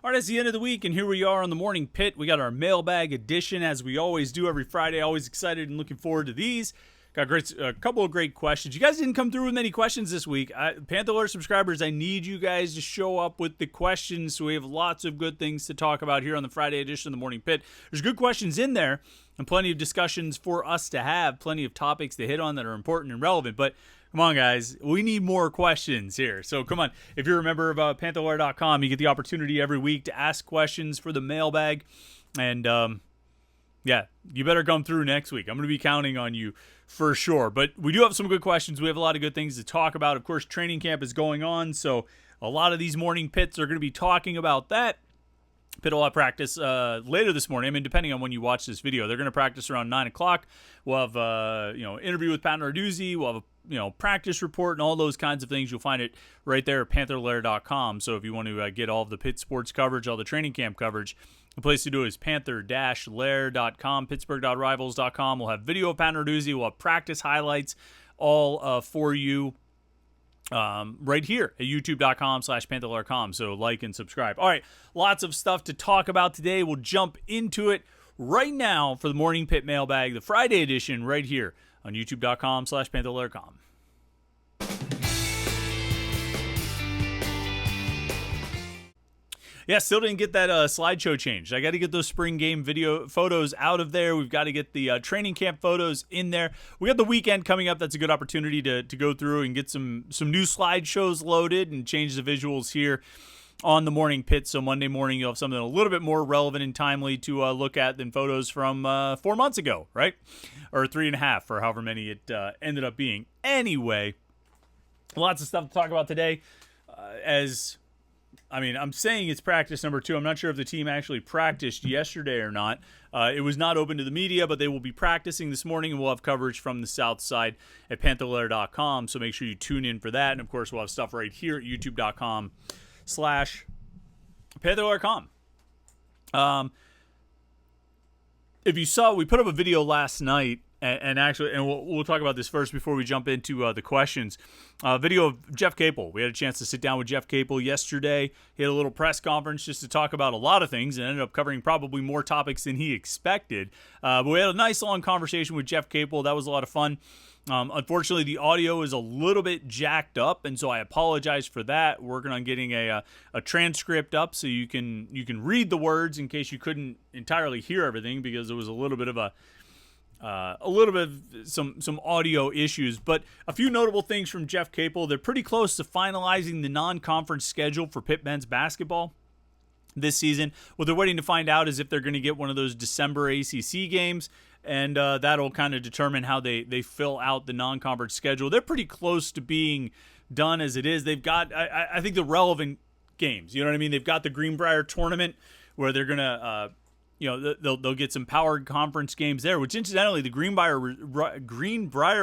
All right, it's the end of the week, and here we are on the Morning Pit. We got our mailbag edition, as we always do every Friday. Always excited and looking forward to these. Got a couple of great questions. You guys didn't come through with many questions this week. Panther-Lair subscribers, I need you guys to show up with the questions, so we have lots of good things to talk about here on the Friday edition of the Morning Pit. There's good questions in there and plenty of discussions for us to have, plenty of topics to hit on that are important and relevant, but come on, guys. We need more questions here. So come on. If you're a member of Panther-Lair.com, you get the opportunity every week to ask questions for the mailbag. And, yeah, you better come through next week. I'm going to be counting on you for sure. But we do have some good questions. We have a lot of good things to talk about. Of course, training camp is going on, so a lot of these morning pits are going to be talking about that. Pitt will have practice later this morning. I mean, depending on when you watch this video, they're going to practice around 9 o'clock. We'll have interview with Pat Narduzzi. We'll have a practice report and all those kinds of things. You'll find it right there at Panther-Lair.com. So if you want to get all of the Pitt sports coverage, all the training camp coverage, the place to do it is Panther-Lair.com, Pittsburgh.rivals.com. We'll have video of Pat Narduzzi. We'll have practice highlights all for you. Right here at youtube.com/Panther-Lair.com. So like and subscribe. All right, lots of stuff to talk about today. We'll jump into it right now for the Morning Pit Mailbag, the Friday edition, right here on youtube.com/Panther-Lair.com. Yeah, still didn't get that slideshow changed. I got to get those spring game video photos out of there. We've got to get the training camp photos in there. We got the weekend coming up. That's a good opportunity to go through and get some new slideshows loaded and change the visuals here on the Morning Pit. So Monday morning, you'll have something a little bit more relevant and timely to look at than photos from 4 months ago, right? Or 3.5, or however many it ended up being. Anyway, lots of stuff to talk about today. I'm saying it's practice number 2. I'm not sure if the team actually practiced yesterday or not. It was not open to the media, but they will be practicing this morning, and we'll have coverage from the south side at Panther-Lair.com, so make sure you tune in for that. And, of course, we'll have stuff right here at youtube.com/Panther-Lair.com. If you saw, we put up a video last night, and we'll talk about this first before we jump into the questions. Video of Jeff Capel. We had a chance to sit down with Jeff Capel yesterday. He had a little press conference just to talk about a lot of things and ended up covering probably more topics than he expected. But we had a nice long conversation with Jeff Capel. That was a lot of fun. Unfortunately, the audio is a little bit jacked up, and so I apologize for that. Working on getting a transcript up so you can read the words in case you couldn't entirely hear everything, because there was a little bit of some audio issues. But a few notable things from Jeff Capel. They're pretty close to finalizing the non-conference schedule for Pitt men's basketball this season. What they're waiting to find out is if they're going to get one of those December ACC games, and that'll kind of determine how they fill out the non-conference schedule. They're pretty close to being done as it is. They've got, I think, the relevant games. You know what I mean? They've got the Greenbrier tournament where they're going to they'll get some power conference games there, which incidentally, the Greenbrier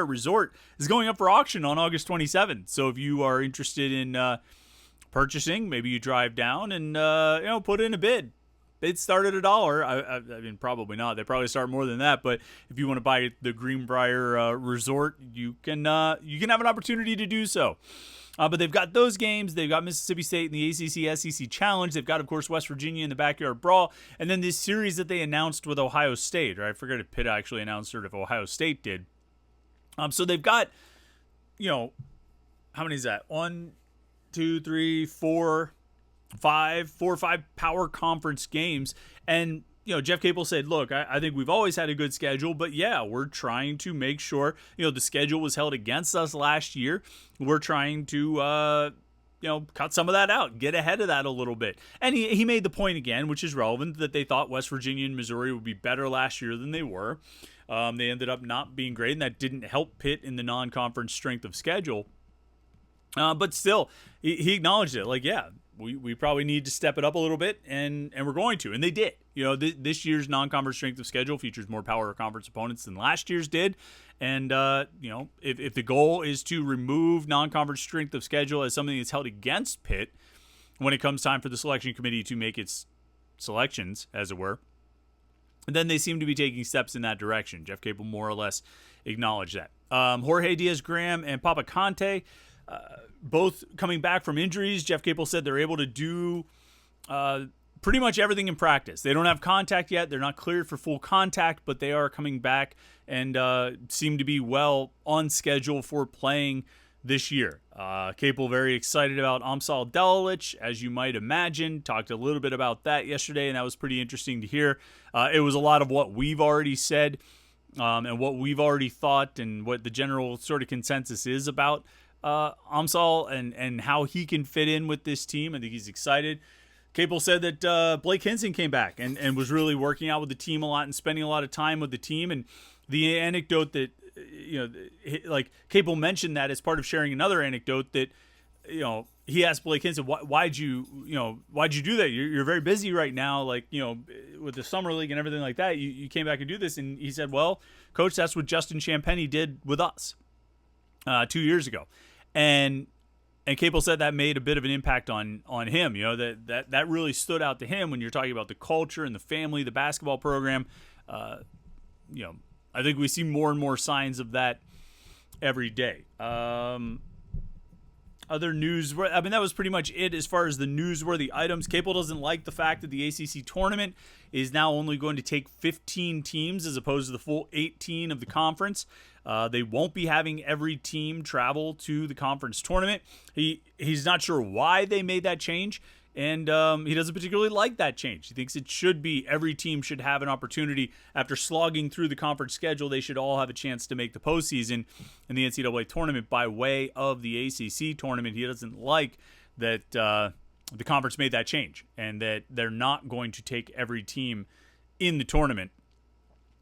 Resort is going up for auction on August 27th. So if you are interested in purchasing, maybe you drive down and put in a bid. Bids start at $1. I mean, probably not. They probably start more than that. But if you want to buy the Greenbrier Resort, you can have an opportunity to do so. But they've got those games. They've got Mississippi State in the ACC-SEC Challenge. They've got, of course, West Virginia in the Backyard Brawl. And then this series that they announced with Ohio State. Right? I forget if Pitt actually announced it or if Ohio State did. So they've got, how many is that? 1, 2, 3, 4, 5 power conference games. And Jeff Capel said, look, I think we've always had a good schedule, but yeah, we're trying to make sure, the schedule was held against us last year. We're trying to, cut some of that out, get ahead of that a little bit. And he made the point again, which is relevant, that they thought West Virginia and Missouri would be better last year than they were. They ended up not being great, and that didn't help Pitt in the non-conference strength of schedule. But still, he acknowledged it. Like, yeah, we probably need to step it up a little bit, and we're going to. And they did. This year's non-conference strength of schedule features more power conference opponents than last year's did. And, if the goal is to remove non-conference strength of schedule as something that's held against Pitt when it comes time for the selection committee to make its selections, as it were, then they seem to be taking steps in that direction. Jeff Capel more or less acknowledged that. Jorge Diaz-Graham and Papa Conte, both coming back from injuries. Jeff Capel said they're able to do pretty much everything in practice. They don't have contact yet. They're not cleared for full contact, but they are coming back and seem to be well on schedule for playing this year. Capel very excited about Amsal Delic, as you might imagine. Talked a little bit about that yesterday, and that was pretty interesting to hear. It was a lot of what we've already said and what we've already thought and what the general sort of consensus is about Amsal and how he can fit in with this team. I think he's excited. Capel said that Blake Hinson came back and was really working out with the team a lot and spending a lot of time with the team. And the anecdote that, like Capel mentioned that as part of sharing another anecdote that, he asked Blake Hinson, why'd you do that? You're very busy right now, like, with the summer league and everything like that. You came back and do this. And he said, well, coach, that's what Justin Champagnie did with us 2 years ago. And Capel said that made a bit of an impact on him. That really stood out to him when you're talking about the culture and the family, the basketball program. I think we see more and more signs of that every day. Other news, that was pretty much it as far as the newsworthy items. Capel doesn't like the fact that the ACC tournament is now only going to take 15 teams as opposed to the full 18 of the conference. They won't be having every team travel to the conference tournament. He's not sure why they made that change, and he doesn't particularly like that change. He thinks it should be every team should have an opportunity. After slogging through the conference schedule, they should all have a chance to make the postseason in the NCAA tournament by way of the ACC tournament. He doesn't like that the conference made that change and that they're not going to take every team in the tournament.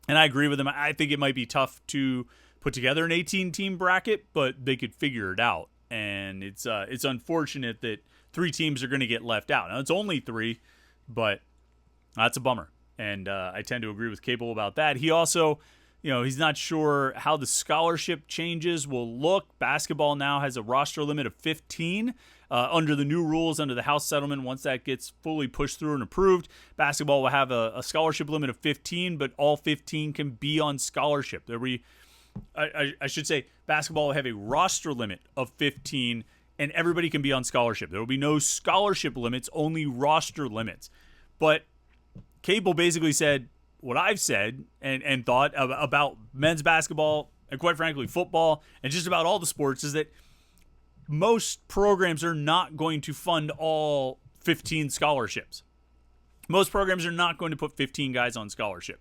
And I agree with him. I think it might be tough to put together an 18-team bracket, but they could figure it out. And it's unfortunate that 3 teams are going to get left out. Now, it's only 3, but that's a bummer. And I tend to agree with Capel about that. He also, he's not sure how the scholarship changes will look. Basketball now has a roster limit of 15 under the new rules, under the House settlement. Once that gets fully pushed through and approved, basketball will have a scholarship limit of 15, but all 15 can be on scholarship. I should say basketball will have a roster limit of 15, and everybody can be on scholarship. There will be no scholarship limits, only roster limits. But Capel basically said what I've said and thought about men's basketball and, quite frankly, football and just about all the sports is that most programs are not going to fund all 15 scholarships. Most programs are not going to put 15 guys on scholarship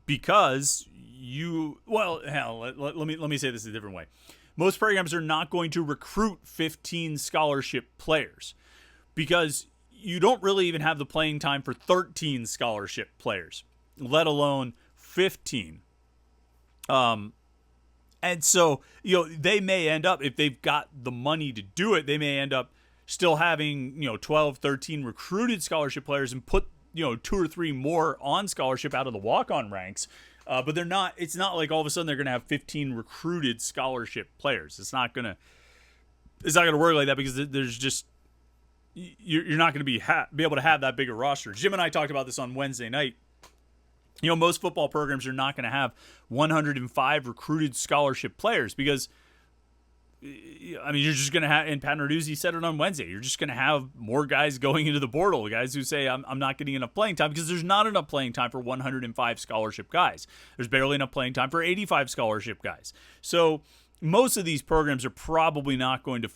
because let me say this a different way. Most programs are not going to recruit 15 scholarship players because you don't really even have the playing time for 13 scholarship players, let alone 15. And so, they may end up, if they've got the money to do it, they may end up still having, 12, 13 recruited scholarship players and put, 2 or 3 more on scholarship out of the walk-on ranks. But it's not like all of a sudden they're going to have 15 recruited scholarship players. It's not going to work like that because there's just, you're not going to be able to have that big a roster. Jim and I talked about this on Wednesday night. Most football programs are not going to have 105 recruited scholarship players because, you're just going to have, and Pat Narduzzi said it on Wednesday, you're just going to have more guys going into the portal, guys who say, I'm not getting enough playing time because there's not enough playing time for 105 scholarship guys. There's barely enough playing time for 85 scholarship guys. So most of these programs are probably not going to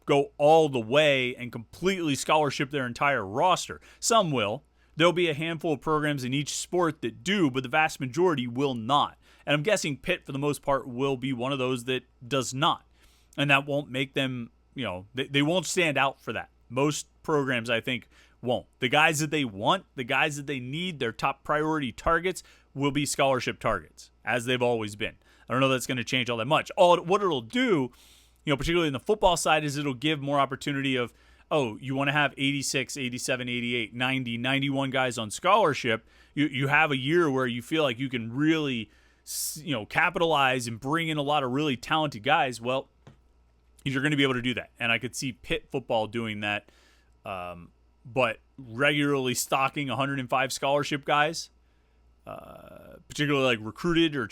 go all the way and completely scholarship their entire roster. Some will. There'll be a handful of programs in each sport that do, but the vast majority will not. And I'm guessing Pitt, for the most part, will be one of those that does not. And that won't make them, they won't stand out for that. Most programs, I think, won't. The guys that they want, the guys that they need, their top priority targets will be scholarship targets, as they've always been. I don't know that's going to change all that much. What it'll do, particularly in the football side, is it'll give more opportunity of, you want to have 86, 87, 88, 90, 91 guys on scholarship. You have a year where you feel like you can really, capitalize and bring in a lot of really talented guys. Well, you're going to be able to do that. And I could see Pitt football doing that. But regularly stocking 105 scholarship guys, particularly like recruited or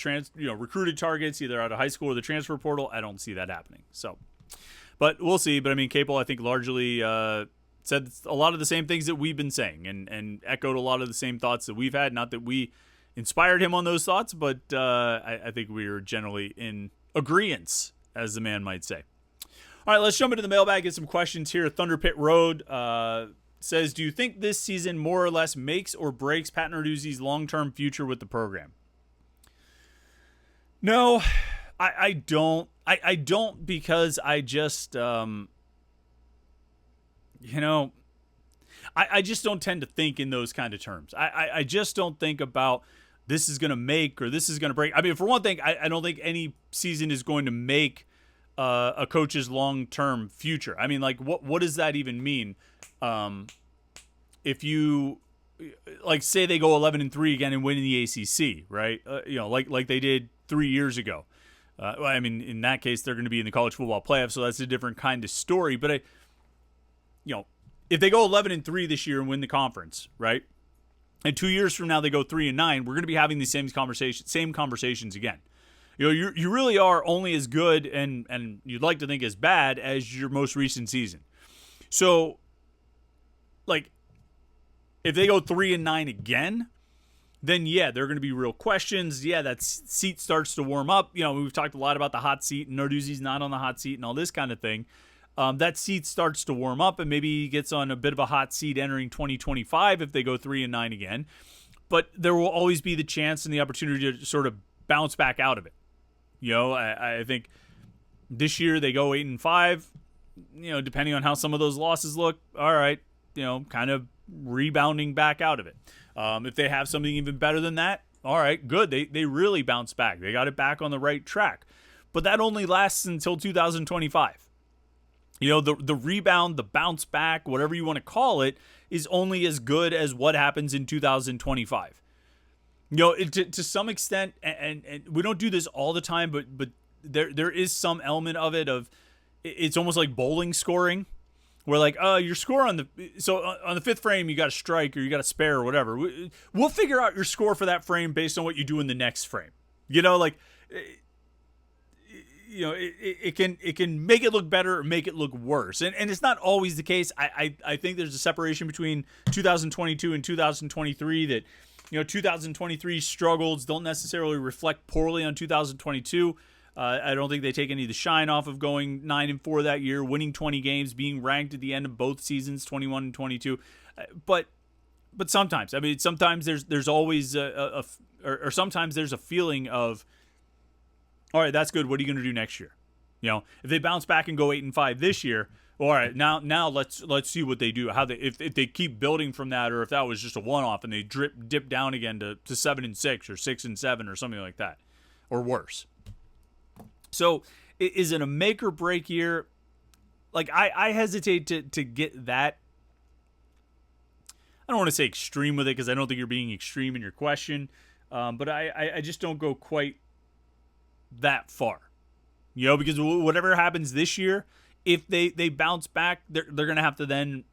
recruited targets, either out of high school or the transfer portal, I don't see that happening. So, but we'll see. But Capel, I think, largely said a lot of the same things that we've been saying and echoed a lot of the same thoughts that we've had. Not that we inspired him on those thoughts, but I think we are generally in agreeance, as the man might say. All right, let's jump into the mailbag, get some questions here. Thunder Pit Road says, do you think this season more or less makes or breaks Pat Narduzzi's long-term future with the program? No, I don't. I don't, because I just, I just don't tend to think in those kind of terms. I just don't think about this is going to make or this is going to break. I mean, for one thing, I don't think any season is going to make a coach's long-term future. I mean, like, what does that even mean? If you, like, say they go 11-3 again and win in the ACC, right? Like they did 3 years ago. I mean, in that case, they're going to be in the college football playoff, so that's a different kind of story. But if they go 11-3 this year and win the conference, right? And 2 years from now they go 3-9, we're going to be having these same conversations again. You really are only as good and you'd like to think as bad as your most recent season. So, like, if they go 3-9 again, then yeah, there are going to be real questions. Yeah, that seat starts to warm up. We've talked a lot about the hot seat, and Narduzzi's not on the hot seat and all this kind of thing. That seat starts to warm up, and maybe he gets on a bit of a hot seat entering 2025 if they go 3-9 again. But there will always be the chance and the opportunity to sort of bounce back out of it. I think this year they go 8-5. Depending on how some of those losses look, all right, kind of rebounding back out of it. If they have something even better than that, all right, good. They really bounce back. They got it back on the right track. But that only lasts until 2025. The rebound, the bounce back, whatever you want to call it, is only as good as what happens in 2025. To some extent, and we don't do this all the time, but there is some element of it of it's almost like bowling scoring, where like, your score on the fifth frame, you got a strike or you got a spare or whatever. We'll figure out your score for that frame based on what you do in the next frame. It can make it look better or make it look worse. And it's not always the case. I think there's a separation between 2022 and 2023 that, 2023 struggles don't necessarily reflect poorly on 2022. I don't think they take any of the shine off of going 9-4 that year, winning 20 games, being ranked at the end of both seasons, 21 and 22. But sometimes, sometimes there's always or sometimes there's a feeling of, all right, that's good. What are you going to do next year? If they bounce back and go 8-5 this year, all right, now let's see what they do. How if they keep building from that, or if that was just a one-off and they dip down again to 7-6 or 6-7 or something like that, or worse. So, is it a make or break year? Like, I hesitate to get that. I don't want to say extreme with it, because I don't think you're being extreme in your question, but I just don't go quite that far, because whatever happens this year, if they bounce back, they're going to have to then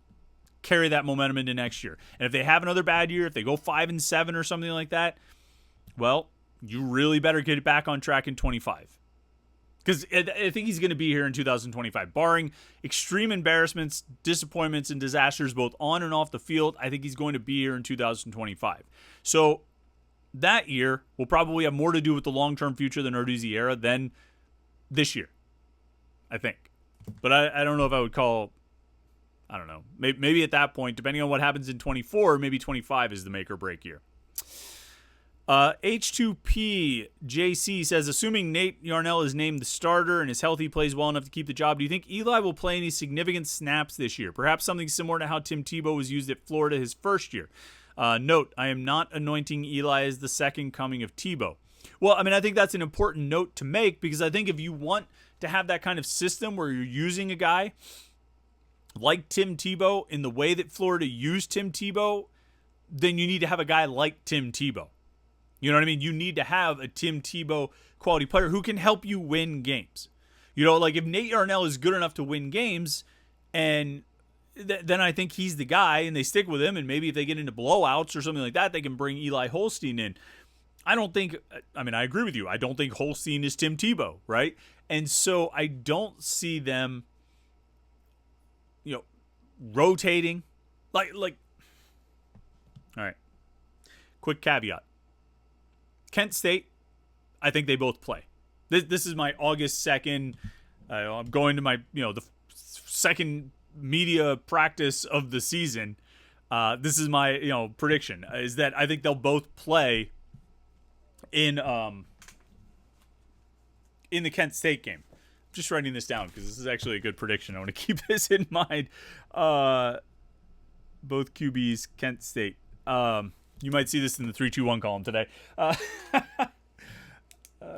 carry that momentum into next year. And if they have another bad year, if they go 5-7 or something like that, well, you really better get it back on track in 25. Because I think he's going to be here in 2025. Barring extreme embarrassments, disappointments, and disasters both on and off the field, I think he's going to be here in 2025. So that year will probably have more to do with the long-term future of the Narduzzi era than this year, I think. But I don't know if I would call, I don't know, maybe at that point, depending on what happens in 24, maybe 25 is the make or break year. H2P JC says, assuming Nate Yarnell is named the starter and is healthy, plays well enough to keep the job, do you think Eli will play any significant snaps this year? Perhaps something similar to how Tim Tebow was used at Florida his first year. Note, I am not anointing Eli as the second coming of Tebow. Well, I think that's an important note to make, because I think if you want to have that kind of system where you're using a guy like Tim Tebow in the way that Florida used Tim Tebow, then you need to have a guy like Tim Tebow. You know what I mean? You need to have a Tim Tebow quality player who can help you win games. Like if Nate Yarnell is good enough to win games, and then I think he's the guy, and they stick with him, and maybe if they get into blowouts or something like that, they can bring Eli Holstein in. I agree with you. I don't think Holstein is Tim Tebow, right? And so I don't see them, rotating. Like, all right. Quick caveat. Kent State, I think they both play. This is my August 2nd. I'm going to my, the second media practice of the season. This is my, prediction, is that I think they'll both play in the Kent State game. I'm just writing this down because this is actually a good prediction. I want to keep this in mind. Both QBs, Kent State. You might see this in the 3-2-1 column today.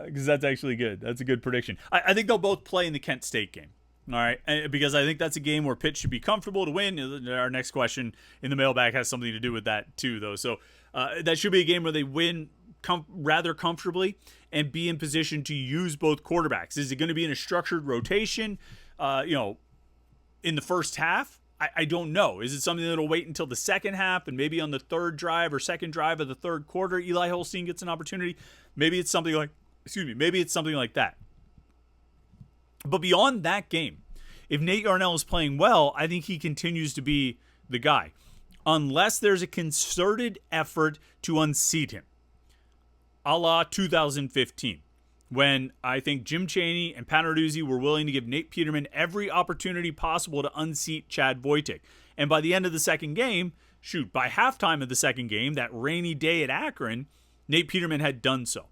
Because that's actually good. That's a good prediction. I think they'll both play in the Kent State game. All right, because I think that's a game where Pitt should be comfortable to win. Our next question in the mailbag has something to do with that too, though. So that should be a game where they win rather comfortably and be in position to use both quarterbacks. Is it going to be in a structured rotation, in the first half? I don't know. Is it something that'll wait until the second half and maybe on the third drive or second drive of the third quarter, Eli Holstein gets an opportunity? Maybe it's something like that. But beyond that game, if Nate Yarnell is playing well, I think he continues to be the guy. Unless there's a concerted effort to unseat him. A la 2015. When I think Jim Chaney and Pat Narduzzi were willing to give Nate Peterman every opportunity possible to unseat Chad Voitek. And by the end of the second game, by halftime of the second game, that rainy day at Akron, Nate Peterman had done so.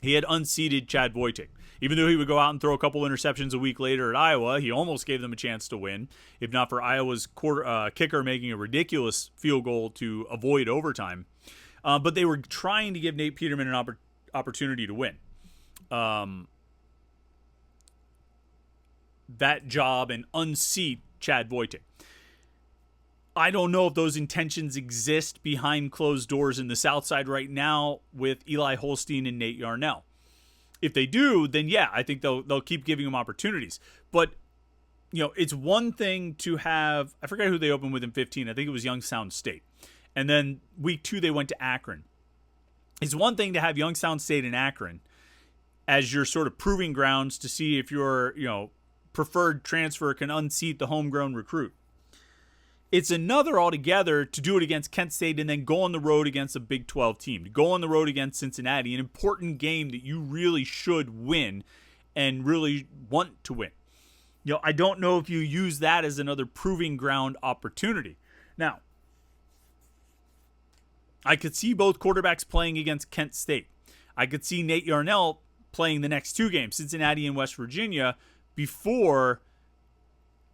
He had unseated Chad Voitek. Even though he would go out and throw a couple interceptions a week later at Iowa, he almost gave them a chance to win, if not for Iowa's kicker making a ridiculous field goal to avoid overtime. But they were trying to give Nate Peterman an opportunity to win that job and unseat Chad Voitek. I don't know if those intentions exist behind closed doors in the South Side right now with Eli Holstein and Nate Yarnell. If they do, then yeah, I think they'll keep giving him opportunities. But it's one thing to have, I forget who they opened with in 15. I think it was Youngstown State. And then week 2 they went to Akron. It's one thing to have Youngstown State and Akron as your sort of proving grounds to see if your preferred transfer can unseat the homegrown recruit. It's another altogether to do it against Kent State and then go on the road against a Big 12 team. To go on the road against Cincinnati, an important game that you really should win and really want to win. I don't know if you use that as another proving ground opportunity. Now, I could see both quarterbacks playing against Kent State. I could see Nate Yarnell playing the next 2 games, Cincinnati and West Virginia, before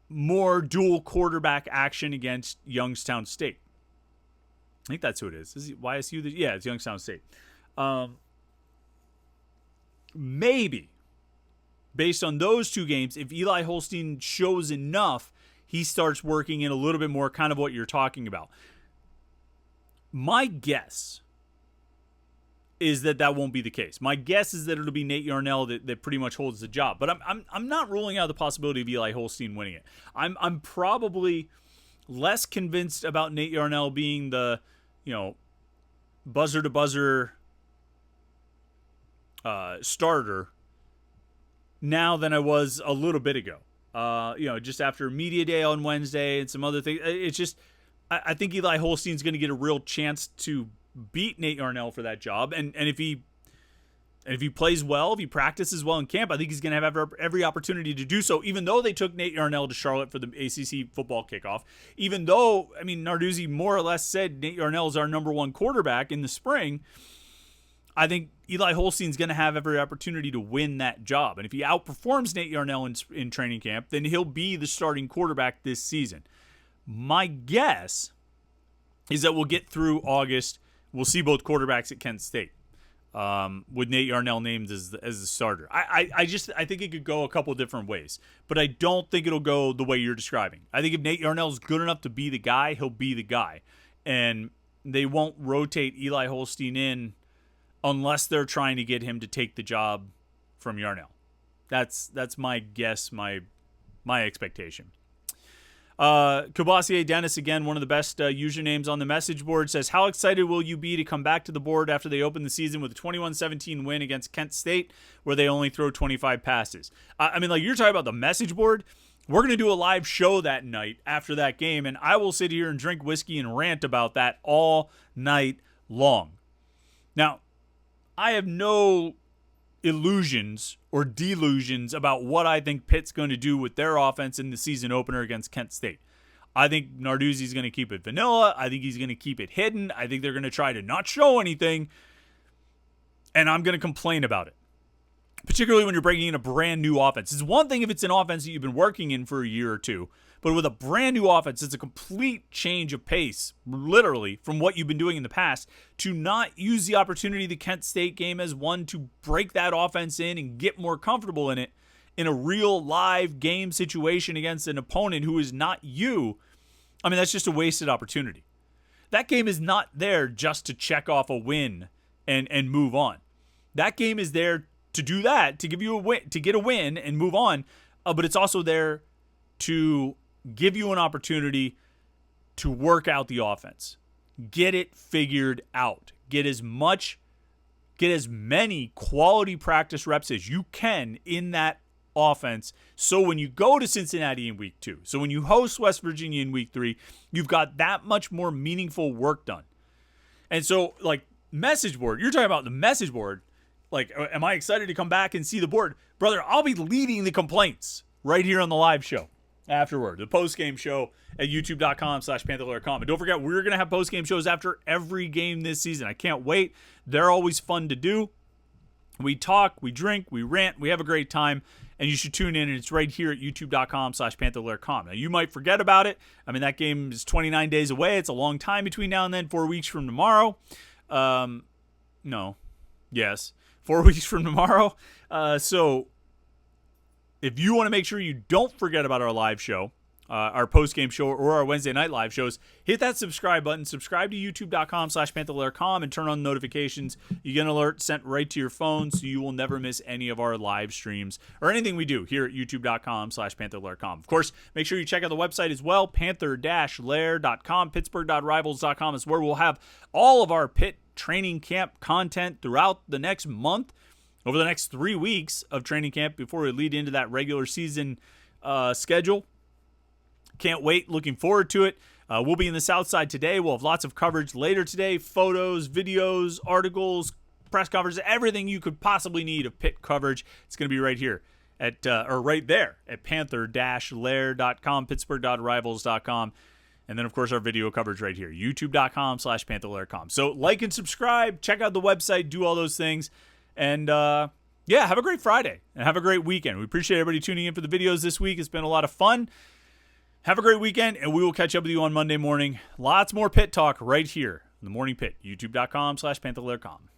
more dual quarterback action against Youngstown State. I think that's who it is. Is it YSU? Yeah, it's Youngstown State. Maybe, based on those 2 games, if Eli Holstein shows enough, he starts working in a little bit more kind of what you're talking about. My guess is that won't be the case. My guess is that it'll be Nate Yarnell that pretty much holds the job. But I'm not ruling out the possibility of Eli Holstein winning it. I'm probably less convinced about Nate Yarnell being the buzzer to buzzer starter now than I was a little bit ago. Just after Media Day on Wednesday and some other things. It's just I think Eli Holstein's going to get a real chance to beat Nate Yarnell for that job. And if he plays well, if he practices well in camp, I think he's going to have every opportunity to do so, even though they took Nate Yarnell to Charlotte for the ACC football kickoff. Even though, Narduzzi more or less said Nate Yarnell is our number 1 quarterback in the spring, I think Eli Holstein's going to have every opportunity to win that job. And if he outperforms Nate Yarnell in training camp, then he'll be the starting quarterback this season. My guess is that we'll get through August. We'll see both quarterbacks at Kent State with Nate Yarnell named as the starter. I think it could go a couple different ways, but I don't think it'll go the way you're describing. I think if Nate Yarnell's good enough to be the guy, he'll be the guy. And they won't rotate Eli Holstein in unless they're trying to get him to take the job from Yarnell. That's my guess, my expectation. Cabassier Dennis, again, one of the best usernames on the message board, says, how excited will you be to come back to the board after they open the season with a 21-17 win against Kent State, where they only throw 25 passes? You're talking about the message board. We're going to do a live show that night after that game, and I will sit here and drink whiskey and rant about that all night long. Now, I have no illusions or delusions about what I think Pitt's going to do with their offense in the season opener against Kent State. I think Narduzzi's going to keep it vanilla. I think he's going to keep it hidden. I think they're going to try to not show anything, and I'm going to complain about it. Particularly when you're bringing in a brand new offense. It's one thing if it's an offense that you've been working in for a year or two, but with a brand new offense, it's a complete change of pace, literally, from what you've been doing in the past, to not use the opportunity of the Kent State game as one to break that offense in and get more comfortable in it in a real live game situation against an opponent who is not you. I mean, that's just a wasted opportunity. That game is not there just to check off a win and move on. That game is there to do that, to give you a win, to get a win and move on, but it's also there to give you an opportunity to work out the offense. Get it figured out. Get as many quality practice reps as you can in that offense, so when you go to Cincinnati in week 2, so when you host West Virginia in week 3, you've got that much more meaningful work done. And so, like, message board, you're talking about the message board. Like, am I excited to come back and see the board? Brother, I'll be leading the complaints right here on the live show afterward. The post-game show at youtube.com/Panther-Lair.com. And don't forget, we're going to have post-game shows after every game this season. I can't wait. They're always fun to do. We talk, we drink, we rant, we have a great time. And you should tune in, and it's right here at youtube.com/Panther-Lair.com. Now, you might forget about it. I mean, that game is 29 days away. It's a long time between now and then, 4 weeks from tomorrow. 4 weeks from tomorrow. So if you want to make sure you don't forget about our live show, our post-game show, or our Wednesday night live shows, hit that subscribe button. Subscribe to youtube.com/Panther-Lair.com and turn on notifications. You get an alert sent right to your phone, so you will never miss any of our live streams or anything we do here at youtube.com/Panther-Lair.com. Of course, make sure you check out the website as well, Panther-Lair.com. Pittsburgh.rivals.com is where we'll have all of our Pitt training camp content throughout the next month, over the next 3 weeks of training camp before we lead into that regular season schedule. Can't wait. Looking forward to it. We'll be in the South Side today. We'll have lots of coverage later today. Photos, videos, articles, press conferences, everything you could possibly need of Pitt coverage. It's going to be right here right there at Panther-Lair.com, Pittsburgh.rivals.com. And then, of course, our video coverage right here, youtube.com/Panther-Lair.com. So like and subscribe, check out the website, do all those things. And, have a great Friday and have a great weekend. We appreciate everybody tuning in for the videos this week. It's been a lot of fun. Have a great weekend, and we will catch up with you on Monday morning. Lots more Pitt talk right here in the Morning Pitt, youtube.com/Panther-Lair.com.